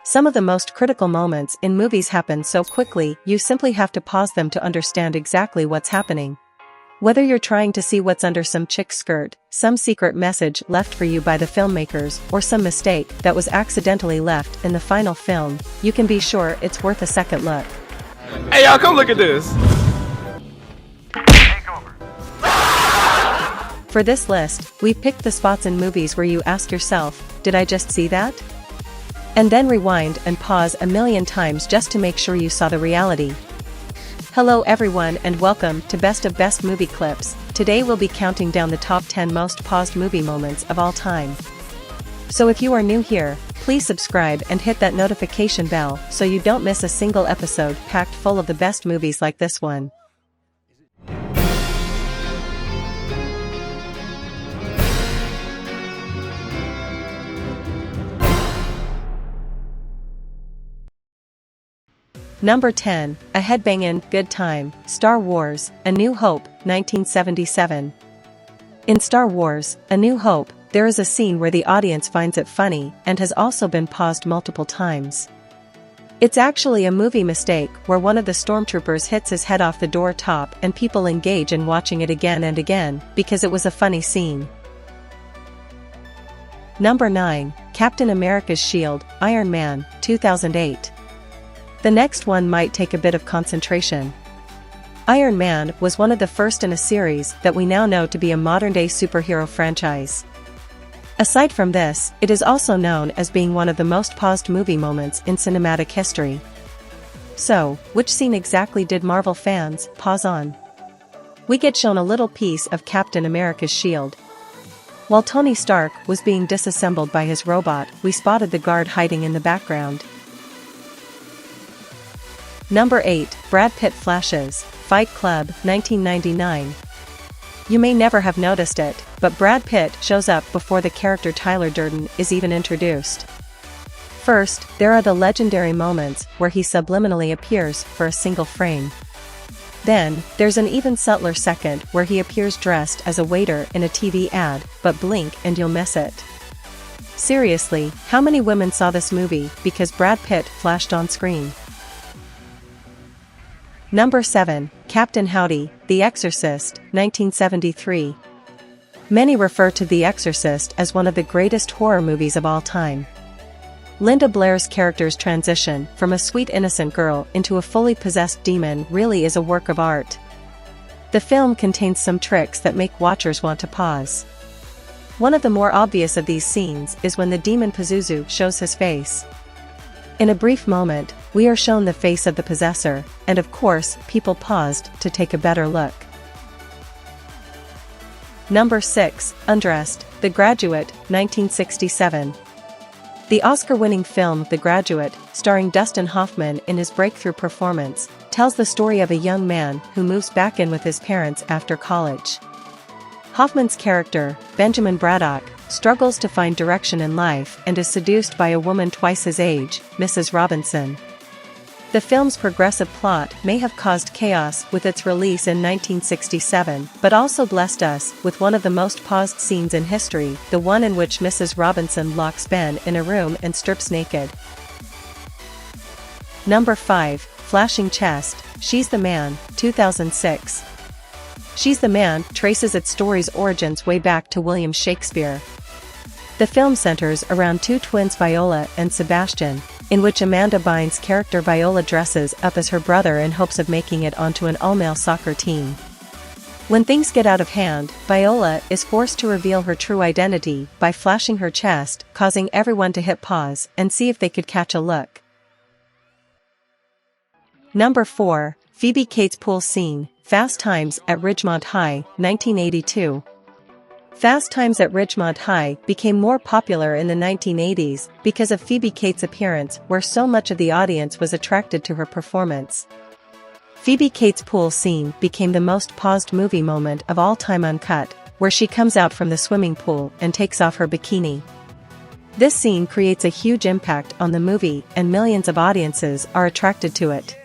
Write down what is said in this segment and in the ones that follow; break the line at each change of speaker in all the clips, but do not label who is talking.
Some of the most critical moments in movies happen so quickly you simply have to pause them to understand exactly what's happening. Whether you're trying to see what's under some chick's skirt, some secret message left for you by the filmmakers, or some mistake that was accidentally left in the final film, you can be sure it's worth a second look.
Hey y'all, come look at this!
For this list, we've picked the spots in movies where you ask yourself, did I just see that? And then rewind and pause a million times just to make sure you saw the reality. Hello everyone and welcome to Best of Best Movie Clips. Today we'll be counting down the top 10 most paused movie moments of all time. So if you are new here, please subscribe and hit that notification bell so you don't miss a single episode packed full of the best movies like this one. Number 10, A Headbangin' Good Time, Star Wars, A New Hope, 1977. In Star Wars, A New Hope, there is a scene where the audience finds it funny and has also been paused multiple times. It's actually a movie mistake where one of the stormtroopers hits his head off the door top and people engage in watching it again and again because it was a funny scene. Number 9, Captain America's Shield, Iron Man, 2008. The next one might take a bit of concentration. Iron Man was one of the first in a series that we now know to be a modern-day superhero franchise. Aside from this, it is also known as being one of the most paused movie moments in cinematic history. So, which scene exactly did Marvel fans pause on? We get shown a little piece of Captain America's shield. While Tony Stark was being disassembled by his robot, we spotted the guard hiding in the background. Number 8, Brad Pitt flashes, Fight Club, 1999. You may never have noticed it, but Brad Pitt shows up before the character Tyler Durden is even introduced. First, there are the legendary moments where he subliminally appears for a single frame. Then, there's an even subtler second where he appears dressed as a waiter in a TV ad, but blink and you'll miss it. Seriously, how many women saw this movie because Brad Pitt flashed on screen? Number 7, Captain Howdy, The Exorcist, 1973. Many refer to The Exorcist as one of the greatest horror movies of all time. Linda Blair's character's transition from a sweet innocent girl into a fully possessed demon really is a work of art. The film contains some tricks that make watchers want to pause. One of the more obvious of these scenes is when the demon Pazuzu shows his face. In a brief moment, we are shown the face of the possessor, and of course, people paused to take a better look. Number 6, Undressed, The Graduate, 1967. The Oscar-winning film The Graduate, starring Dustin Hoffman in his breakthrough performance, tells the story of a young man who moves back in with his parents after college. Hoffman's character, Benjamin Braddock, struggles to find direction in life and is seduced by a woman twice his age, Mrs. Robinson. The film's progressive plot may have caused chaos with its release in 1967, but also blessed us with one of the most paused scenes in history, the one in which Mrs. Robinson locks Ben in a room and strips naked. Number 5, Flashing Chest, She's the Man, 2006. She's the Man traces its story's origins way back to William Shakespeare. The film centers around two twins Viola and Sebastian, in which Amanda Bynes' character Viola dresses up as her brother in hopes of making it onto an all-male soccer team. When things get out of hand, Viola is forced to reveal her true identity by flashing her chest, causing everyone to hit pause and see if they could catch a look. Number 4, Phoebe Cates' pool scene, Fast Times at Ridgemont High, 1982. Fast Times at Ridgemont High became more popular in the 1980s because of Phoebe Cates' appearance, where so much of the audience was attracted to her performance. Phoebe Cates' pool scene became the most paused movie moment of all time uncut, where she comes out from the swimming pool and takes off her bikini. This scene creates a huge impact on the movie and millions of audiences are attracted to it.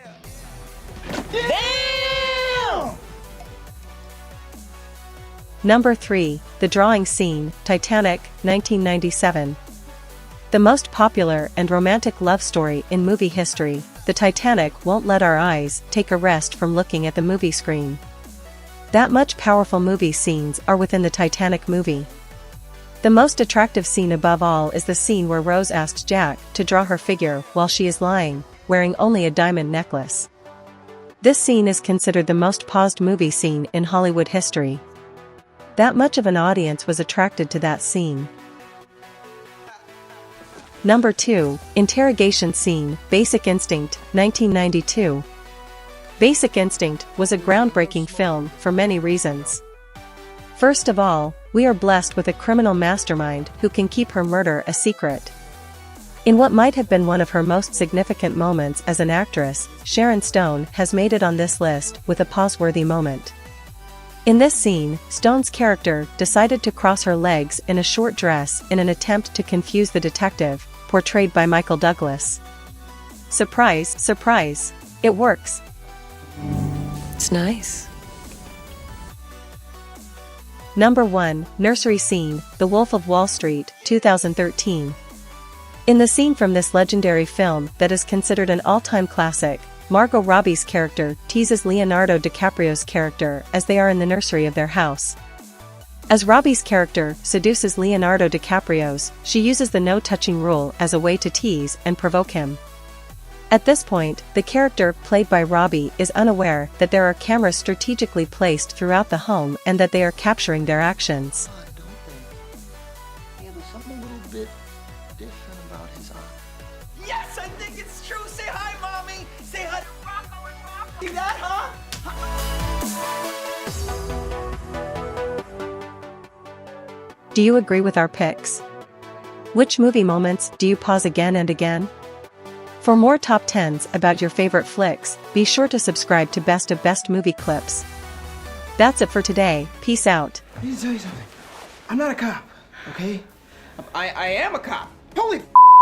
Damn!
Number 3, The Drawing Scene, Titanic, 1997. The most popular and romantic love story in movie history, the Titanic won't let our eyes take a rest from looking at the movie screen. That much powerful movie scenes are within the Titanic movie. The most attractive scene above all is the scene where Rose asks Jack to draw her figure while she is lying, wearing only a diamond necklace. This scene is considered the most paused movie scene in Hollywood history. That much of an audience was attracted to that scene. Number 2, Interrogation Scene, Basic Instinct, 1992. Basic Instinct was a groundbreaking film for many reasons. First of all, we are blessed with a criminal mastermind who can keep her murder a secret. In what might have been one of her most significant moments as an actress, Sharon Stone has made it on this list with a pause-worthy moment. In this scene, Stone's character decided to cross her legs in a short dress in an attempt to confuse the detective, portrayed by Michael Douglas. Surprise, surprise, it works.
It's nice.
Number 1, Nursery Scene, The Wolf of Wall Street, 2013. In the scene from this legendary film that is considered an all-time classic, Margot Robbie's character teases Leonardo DiCaprio's character as they are in the nursery of their house. As Robbie's character seduces Leonardo DiCaprio's, she uses the no-touching rule as a way to tease and provoke him. At this point, the character played by Robbie is unaware that there are cameras strategically placed throughout the home and that they are capturing their actions.
Yeah, there's something a little bit different about his eye.
Yes, I think it's true. Say hi, Mommy. Say hi to Rocco and Rocco. See that, huh?
Do you agree with our picks? Which movie moments do you pause again and again? For more top 10s about your favorite flicks, be sure to subscribe to Best of Best Movie Clips. That's it for today, peace out.
I need to tell you something. I'm not a cop, okay?
I am a cop. Holy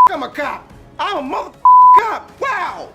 I'm a cop. I'm a mother cop. Wow.